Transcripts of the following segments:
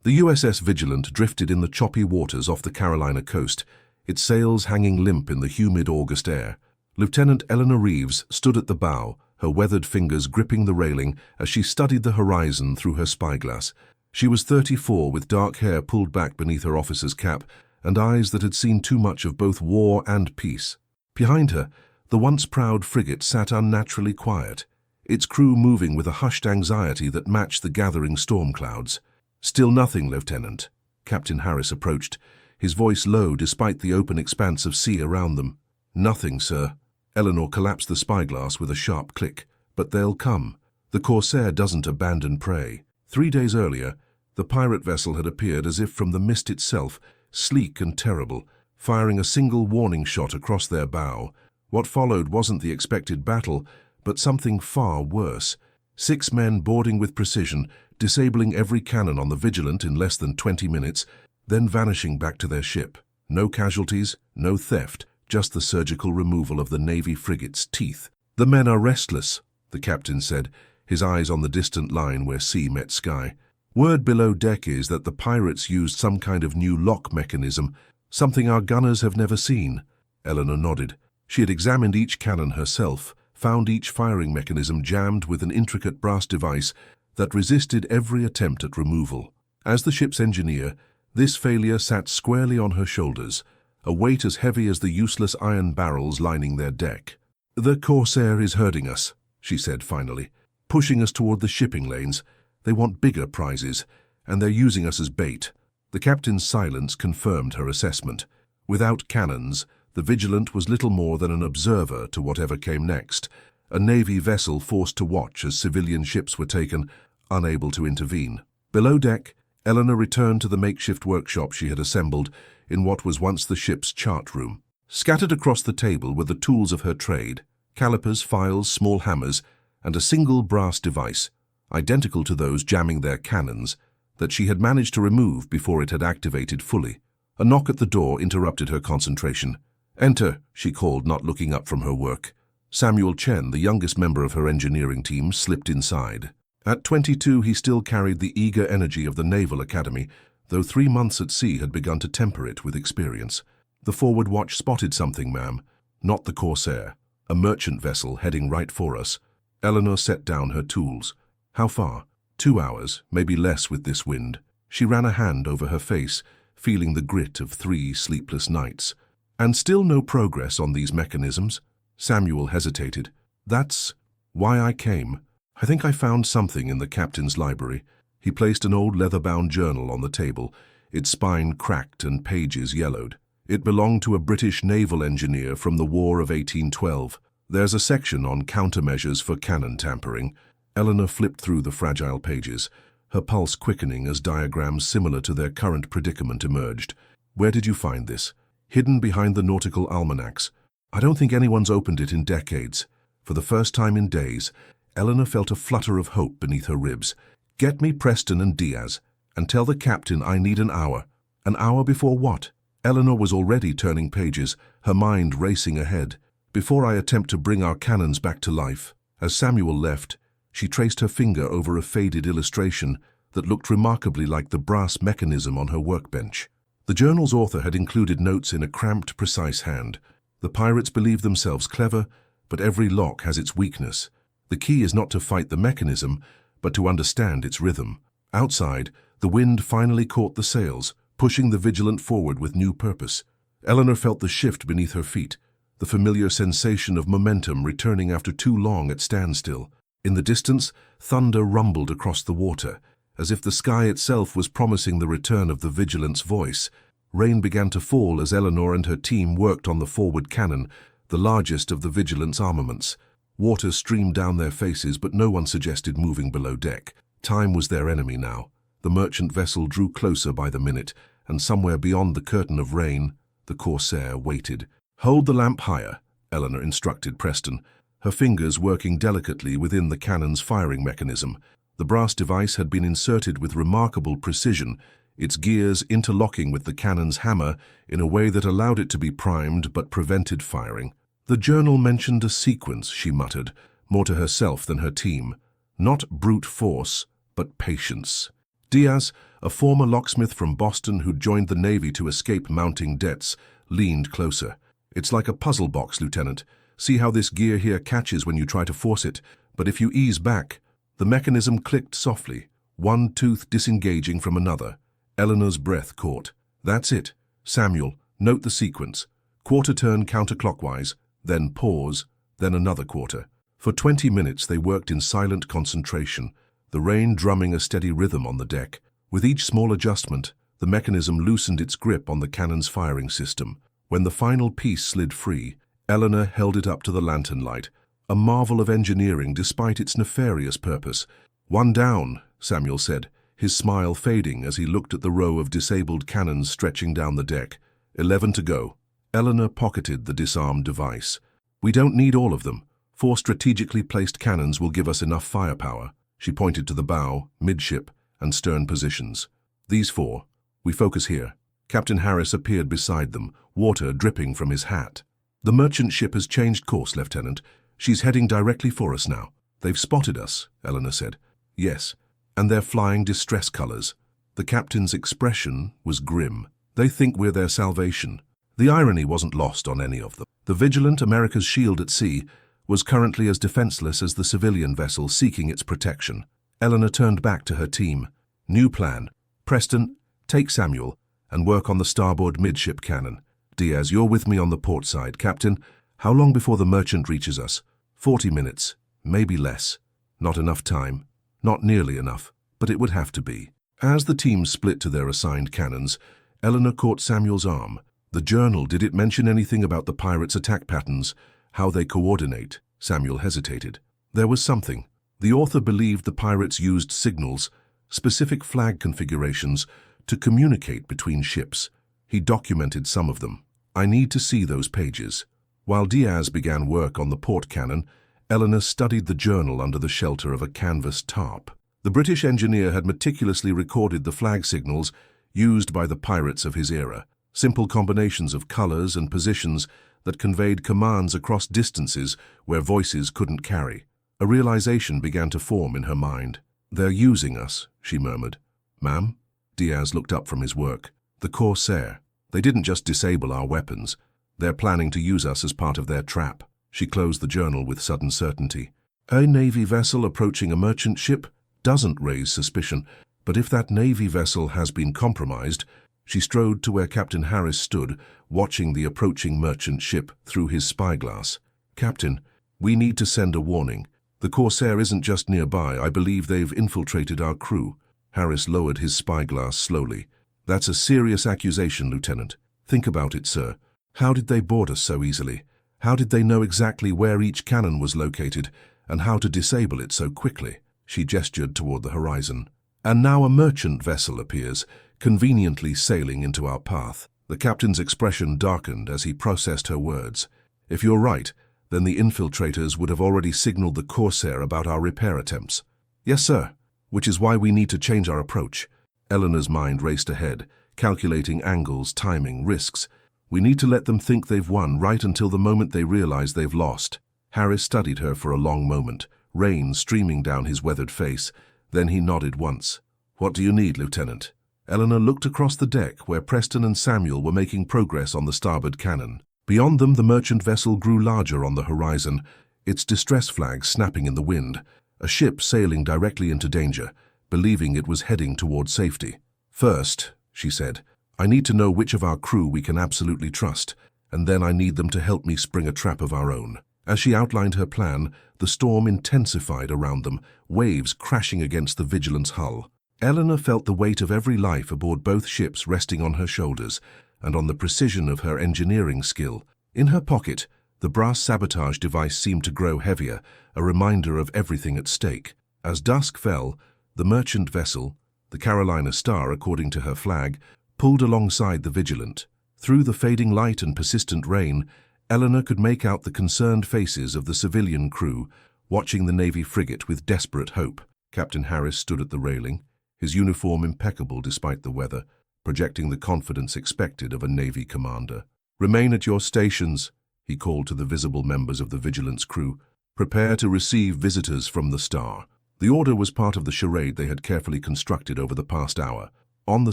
The USS Vigilant drifted in the choppy waters off the Carolina coast, its sails hanging limp in the humid August air. Lieutenant Eleanor Reeves stood at the bow, her weathered fingers gripping the railing as she studied the horizon through her spyglass. She was 34, with dark hair pulled back beneath her officer's cap and eyes that had seen too much of both war and peace. Behind her, the once proud frigate sat unnaturally quiet, its crew moving with a hushed anxiety that matched the gathering storm clouds. "Still nothing, Lieutenant." Captain Harris approached, his voice low despite the open expanse of sea around them. "Nothing, sir." Eleanor collapsed the spyglass with a sharp click. "But they'll come. The Corsair doesn't abandon prey." 3 days earlier, the pirate vessel had appeared as if from the mist itself, sleek and terrible, firing a single warning shot across their bow. What followed wasn't the expected battle, but something far worse. 6 men boarding with precision, disabling every cannon on the Vigilant in less than 20 minutes, then vanishing back to their ship. No casualties, no theft, just the surgical removal of the Navy frigate's teeth. "The men are restless," the captain said, his eyes on the distant line where sea met sky. "Word below deck is that the pirates used some kind of new lock mechanism, something our gunners have never seen." Eleanor nodded. She had examined each cannon herself, found each firing mechanism jammed with an intricate brass device that resisted every attempt at removal. As the ship's engineer, this failure sat squarely on her shoulders, a weight as heavy as the useless iron barrels lining their deck. "The Corsair is hurting us," she said finally, "pushing us toward the shipping lanes. They want bigger prizes, and they're using us as bait." The captain's silence confirmed her assessment. Without cannons, the Vigilant was little more than an observer to whatever came next, a Navy vessel forced to watch as civilian ships were taken, unable to intervene. Below deck, Eleanor returned to the makeshift workshop she had assembled in what was once the ship's chart room. Scattered across the table were the tools of her trade: calipers, files, small hammers, and a single brass device, identical to those jamming their cannons, that she had managed to remove before it had activated fully. A knock at the door interrupted her concentration. "Enter," she called, not looking up from her work. Samuel Chen, the youngest member of her engineering team, slipped inside. At 22, he still carried the eager energy of the Naval Academy, though 3 months at sea had begun to temper it with experience. "The forward watch spotted something, ma'am." "Not the Corsair. A merchant vessel heading right for us." Eleanor set down her tools. "How far?" 2 hours, maybe less with this wind." She ran a hand over her face, feeling the grit of 3 sleepless nights. "And still no progress on these mechanisms?" Samuel hesitated. "That's why I came. I think I found something in the captain's library." He placed an old leather-bound journal on the table, its spine cracked and pages yellowed. It belonged to a British naval engineer from the War of 1812. "There's a section on countermeasures for cannon tampering." Eleanor flipped through the fragile pages, her pulse quickening as diagrams similar to their current predicament emerged. "Where did you find this?" "Hidden behind the nautical almanacs. I don't think anyone's opened it in decades." For the first time in days, Eleanor felt a flutter of hope beneath her ribs. "Get me Preston and Diaz, and tell the captain I need an hour." "An hour before what?" Eleanor was already turning pages, her mind racing ahead. "Before I attempt to bring our cannons back to life." As Samuel left, she traced her finger over a faded illustration that looked remarkably like the brass mechanism on her workbench. The journal's author had included notes in a cramped, precise hand. "The pirates believe themselves clever, but every lock has its weakness. The key is not to fight the mechanism, but to understand its rhythm." Outside, the wind finally caught the sails, pushing the Vigilant forward with new purpose. Eleanor felt the shift beneath her feet, the familiar sensation of momentum returning after too long at standstill. In the distance, thunder rumbled across the water, as if the sky itself was promising the return of the Vigilant's voice. Rain began to fall as Eleanor and her team worked on the forward cannon, the largest of the Vigilant's armaments. Water streamed down their faces, but no one suggested moving below deck. Time was their enemy now. The merchant vessel drew closer by the minute, and somewhere beyond the curtain of rain, the Corsair waited. "Hold the lamp higher," Eleanor instructed Preston, her fingers working delicately within the cannon's firing mechanism. The brass device had been inserted with remarkable precision, its gears interlocking with the cannon's hammer in a way that allowed it to be primed but prevented firing. "The journal mentioned a sequence," she muttered, more to herself than her team. "Not brute force, but patience." Diaz, a former locksmith from Boston who'd joined the Navy to escape mounting debts, leaned closer. "It's like a puzzle box, Lieutenant. See how this gear here catches when you try to force it, but if you ease back..." The mechanism clicked softly, one tooth disengaging from another. Eleanor's breath caught. "That's it. Samuel, note the sequence. Quarter turn counterclockwise, then pause, then another quarter." For 20 minutes they worked in silent concentration, the rain drumming a steady rhythm on the deck. With each small adjustment, the mechanism loosened its grip on the cannon's firing system. When the final piece slid free, Eleanor held it up to the lantern light, a marvel of engineering despite its nefarious purpose. "One down," Samuel said, his smile fading as he looked at the row of disabled cannons stretching down the deck. 11 to go. Eleanor pocketed the disarmed device. "We don't need all of them. 4 strategically placed cannons will give us enough firepower." She pointed to the bow, midship, and stern positions. "These 4. We focus here." Captain Harris appeared beside them, water dripping from his hat. "The merchant ship has changed course, Lieutenant. She's heading directly for us now." "They've spotted us," Eleanor said. "Yes, and they're flying distress colors." The captain's expression was grim. "They think we're their salvation." The irony wasn't lost on any of them. The vigilant America's shield at sea was currently as defenseless as the civilian vessel seeking its protection. Eleanor turned back to her team. "New plan. Preston, take Samuel and work on the starboard midship cannon. Diaz, you're with me on the port side. Captain, how long before the merchant reaches us?" 40 minutes, maybe less. Not enough time. Not nearly enough, but it would have to be. As the teams split to their assigned cannons, Eleanor caught Samuel's arm. "The journal, did it mention anything about the pirates' attack patterns? How they coordinate?" Samuel hesitated. There was something. The author believed the pirates used signals, specific flag configurations, to communicate between ships. He documented some of them. "I need to see those pages." While Diaz began work on the port cannon, Eleanor studied the journal under the shelter of a canvas tarp. The British engineer had meticulously recorded the flag signals used by the pirates of his era, simple combinations of colors and positions that conveyed commands across distances where voices couldn't carry. A realization began to form in her mind. "They're using us," she murmured. "Ma'am?" Diaz looked up from his work. "The Corsair. They didn't just disable our weapons. They're planning to use us as part of their trap." She closed the journal with sudden certainty. A Navy vessel approaching a merchant ship doesn't raise suspicion, but if that Navy vessel has been compromised... She strode to where Captain Harris stood, watching the approaching merchant ship through his spyglass. "Captain, we need to send a warning. The Corsair isn't just nearby. I believe they've infiltrated our crew." Harris lowered his spyglass slowly. "That's a serious accusation, Lieutenant. Think about it, sir. How did they board us so easily? How did they know exactly where each cannon was located, and how to disable it so quickly?" She gestured toward the horizon. "And now a merchant vessel appears, conveniently sailing into our path." The captain's expression darkened as he processed her words. "If you're right, then the infiltrators would have already signaled the Corsair about our repair attempts." "Yes, sir. Which is why we need to change our approach." Eleanor's mind raced ahead, calculating angles, timing, risks. "We need to let them think they've won right until the moment they realize they've lost." Harris studied her for a long moment, rain streaming down his weathered face. Then he nodded once. "What do you need, Lieutenant?" Eleanor looked across the deck where Preston and Samuel were making progress on the starboard cannon. Beyond them, the merchant vessel grew larger on the horizon, its distress flag snapping in the wind, a ship sailing directly into danger, believing it was heading toward safety. "First," she said, "I need to know which of our crew we can absolutely trust, and then I need them to help me spring a trap of our own." As she outlined her plan, the storm intensified around them, waves crashing against the Vigilant's hull. Eleanor felt the weight of every life aboard both ships resting on her shoulders, and on the precision of her engineering skill. In her pocket, the brass sabotage device seemed to grow heavier, a reminder of everything at stake. As dusk fell, the merchant vessel, the Carolina Star according to her flag, pulled alongside the Vigilant. Through the fading light and persistent rain, Eleanor could make out the concerned faces of the civilian crew, watching the Navy frigate with desperate hope. Captain Harris stood at the railing, his uniform impeccable despite the weather, projecting the confidence expected of a Navy commander. "Remain at your stations," he called to the visible members of the Vigilance crew. "Prepare to receive visitors from the Star." The order was part of the charade they had carefully constructed over the past hour. On the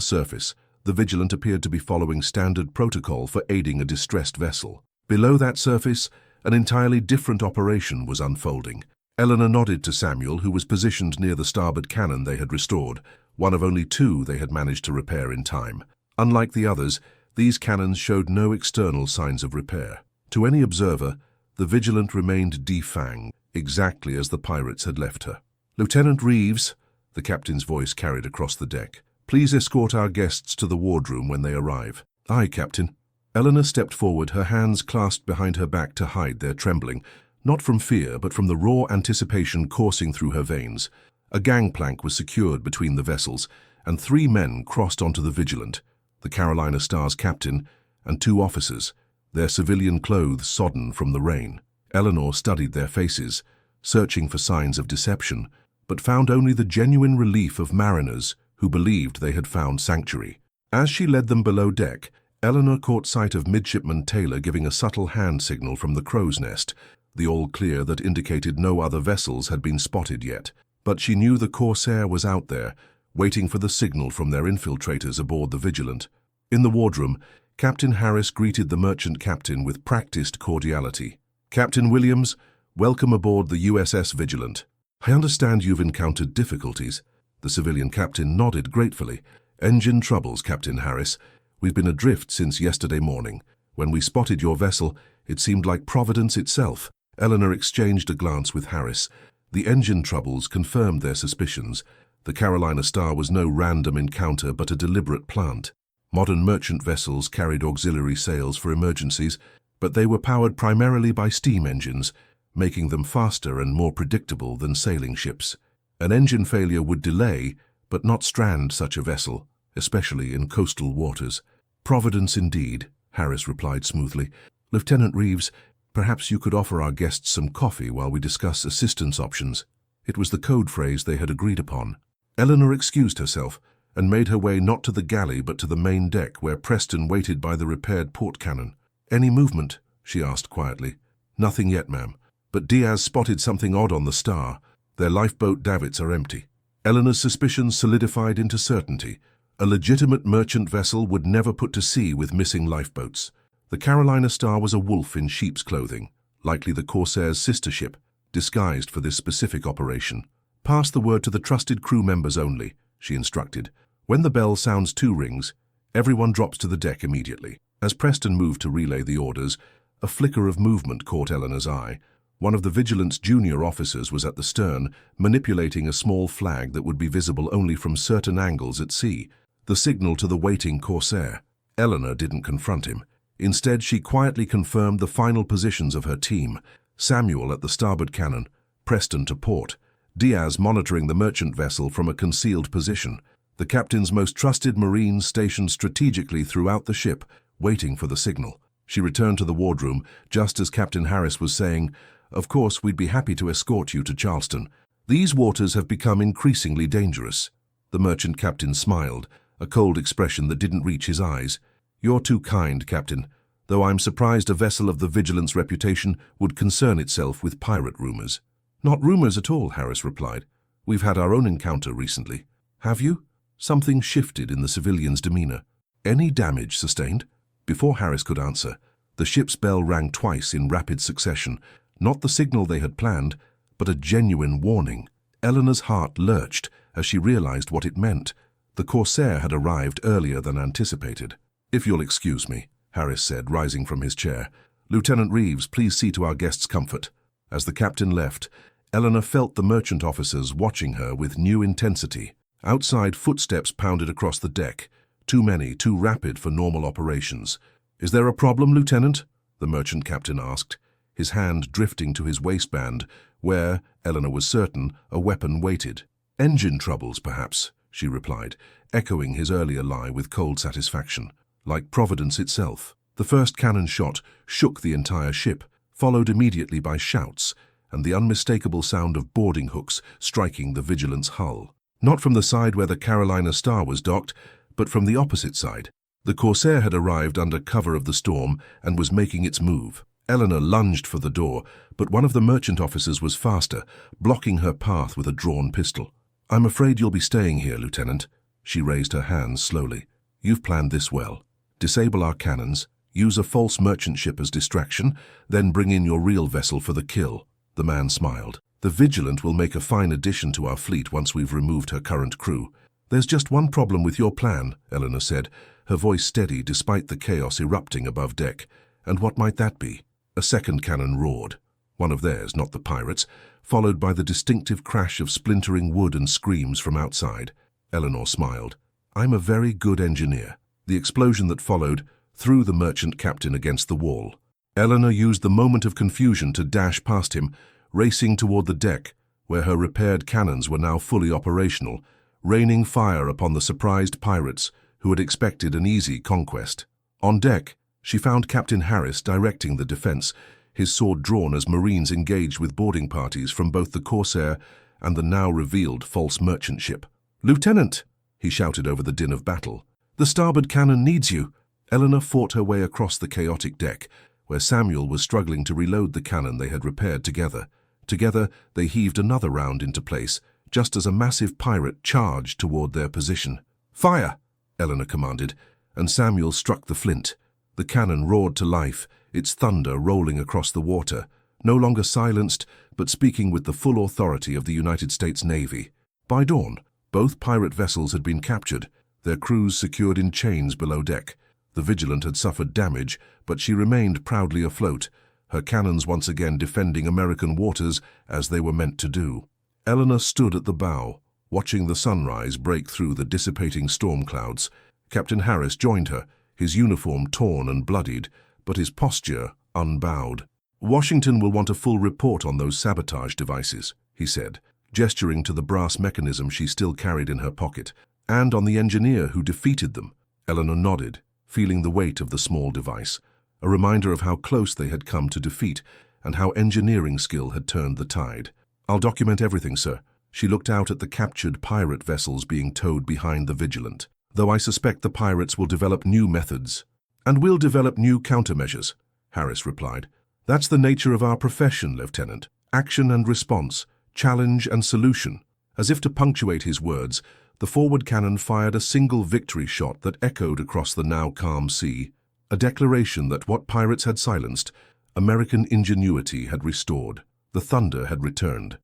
surface, the Vigilant appeared to be following standard protocol for aiding a distressed vessel. Below that surface, an entirely different operation was unfolding. Eleanor nodded to Samuel, who was positioned near the starboard cannon they had restored, one of only two they had managed to repair in time. Unlike the others, these cannons showed no external signs of repair. To any observer, the Vigilant remained defanged, exactly as the pirates had left her. "Lieutenant Reeves," the captain's voice carried across the deck, "please escort our guests to the wardroom when they arrive." "Aye, Captain." Eleanor stepped forward, her hands clasped behind her back to hide their trembling, not from fear but from the raw anticipation coursing through her veins. A gangplank was secured between the vessels, and 3 men crossed onto the Vigilant, the Carolina Star's captain and 2 officers, their civilian clothes sodden from the rain. Eleanor studied their faces, searching for signs of deception, but found only the genuine relief of mariners who believed they had found sanctuary. As she led them below deck, Eleanor caught sight of Midshipman Taylor giving a subtle hand signal from the crow's nest, the all clear that indicated no other vessels had been spotted yet. But she knew the Corsair was out there, waiting for the signal from their infiltrators aboard the Vigilant. In the wardroom, Captain Harris greeted the merchant captain with practiced cordiality. "Captain Williams, welcome aboard the USS Vigilant. I understand you've encountered difficulties." The civilian captain nodded gratefully. "Engine troubles, Captain Harris. We've been adrift since yesterday morning. When we spotted your vessel, it seemed like Providence itself." Eleanor exchanged a glance with Harris. The engine troubles confirmed their suspicions. The Carolina Star was no random encounter but a deliberate plant. Modern merchant vessels carried auxiliary sails for emergencies, but they were powered primarily by steam engines, making them faster and more predictable than sailing ships. An engine failure would delay, but not strand such a vessel, especially in coastal waters. "Providence indeed," Harris replied smoothly. "Lieutenant Reeves, perhaps you could offer our guests some coffee while we discuss assistance options." It was the code phrase they had agreed upon. Eleanor excused herself and made her way not to the galley but to the main deck, where Preston waited by the repaired port cannon. "Any movement?" she asked quietly. "Nothing yet, ma'am. But Diaz spotted something odd on the Star. Their lifeboat davits are empty." Eleanor's suspicions solidified into certainty. A legitimate merchant vessel would never put to sea with missing lifeboats. The Carolina Star was a wolf in sheep's clothing, likely the Corsair's sister ship, disguised for this specific operation. "Pass the word to the trusted crew members only," she instructed. "When the bell sounds 2 rings, everyone drops to the deck immediately." As Preston moved to relay the orders, a flicker of movement caught Eleanor's eye. One of the Vigilant's junior officers was at the stern, manipulating a small flag that would be visible only from certain angles at sea, the signal to the waiting Corsair. Eleanor didn't confront him. Instead, she quietly confirmed the final positions of her team: Samuel at the starboard cannon, Preston to port, Diaz monitoring the merchant vessel from a concealed position, the captain's most trusted Marines stationed strategically throughout the ship, waiting for the signal. She returned to the wardroom just as Captain Harris was saying, "Of course, we'd be happy to escort you to Charleston. These waters have become increasingly dangerous." The merchant captain smiled, a cold expression that didn't reach his eyes. "You're too kind, Captain, though I'm surprised a vessel of the Vigilant's reputation would concern itself with pirate rumors." "Not rumors at all," Harris replied. "We've had our own encounter recently." "Have you?" Something shifted in the civilian's demeanor. "Any damage sustained?" Before Harris could answer, the ship's bell rang twice in rapid succession, not the signal they had planned, but a genuine warning. Eleanor's heart lurched as she realized what it meant. The Corsair had arrived earlier than anticipated. "If you'll excuse me," Harris said, rising from his chair. "Lieutenant Reeves, please see to our guests' comfort." As the captain left, Eleanor felt the merchant officers watching her with new intensity. Outside, footsteps pounded across the deck. Too many, too rapid for normal operations. "Is there a problem, Lieutenant?" the merchant captain asked, his hand drifting to his waistband, where, Eleanor was certain, a weapon waited. "Engine troubles, perhaps," she replied, echoing his earlier lie with cold satisfaction. Like Providence itself. The first cannon shot shook the entire ship, followed immediately by shouts and the unmistakable sound of boarding hooks striking the Vigilant's hull. Not from the side where the Carolina Star was docked, but from the opposite side. The Corsair had arrived under cover of the storm and was making its move. Eleanor lunged for the door, but one of the merchant officers was faster, blocking her path with a drawn pistol. "I'm afraid you'll be staying here, Lieutenant." She raised her hands slowly. "You've planned this well. Disable our cannons, use a false merchant ship as distraction, then bring in your real vessel for the kill." The man smiled. "The Vigilant will make a fine addition to our fleet once we've removed her current crew." "There's just one problem with your plan," Eleanor said, her voice steady despite the chaos erupting above deck. "And what might that be?" A second cannon roared, one of theirs, not the pirates, followed by the distinctive crash of splintering wood and screams from outside. Eleanor smiled. "I'm a very good engineer." The explosion that followed threw the merchant captain against the wall. Eleanor used the moment of confusion to dash past him, racing toward the deck, where her repaired cannons were now fully operational, raining fire upon the surprised pirates who had expected an easy conquest. On deck, she found Captain Harris directing the defense, his sword drawn as Marines engaged with boarding parties from both the Corsair and the now revealed false merchant ship. "Lieutenant!" he shouted over the din of battle. "The starboard cannon needs you." Eleanor fought her way across the chaotic deck, where Samuel was struggling to reload the cannon they had repaired together. Together, they heaved another round into place, just as a massive pirate charged toward their position. "Fire!" Eleanor commanded, and Samuel struck the flint. The cannon roared to life, its thunder rolling across the water, no longer silenced, but speaking with the full authority of the United States Navy. By dawn, both pirate vessels had been captured, their crews secured in chains below deck. The Vigilant had suffered damage, but she remained proudly afloat, her cannons once again defending American waters as they were meant to do. Eleanor stood at the bow, watching the sunrise break through the dissipating storm clouds. Captain Harris joined her, his uniform torn and bloodied, but his posture unbowed. "Washington will want a full report on those sabotage devices," he said, gesturing to the brass mechanism she still carried in her pocket, "and on the engineer who defeated them." Eleanor nodded, feeling the weight of the small device, a reminder of how close they had come to defeat and how engineering skill had turned the tide. "I'll document everything, sir." She looked out at the captured pirate vessels being towed behind the Vigilant. "Though I suspect the pirates will develop new methods." "And we'll develop new countermeasures," Harris replied. "That's the nature of our profession, Lieutenant. Action and response, challenge and solution." As if to punctuate his words, the forward cannon fired a single victory shot that echoed across the now calm sea, a declaration that what pirates had silenced, American ingenuity had restored. The thunder had returned.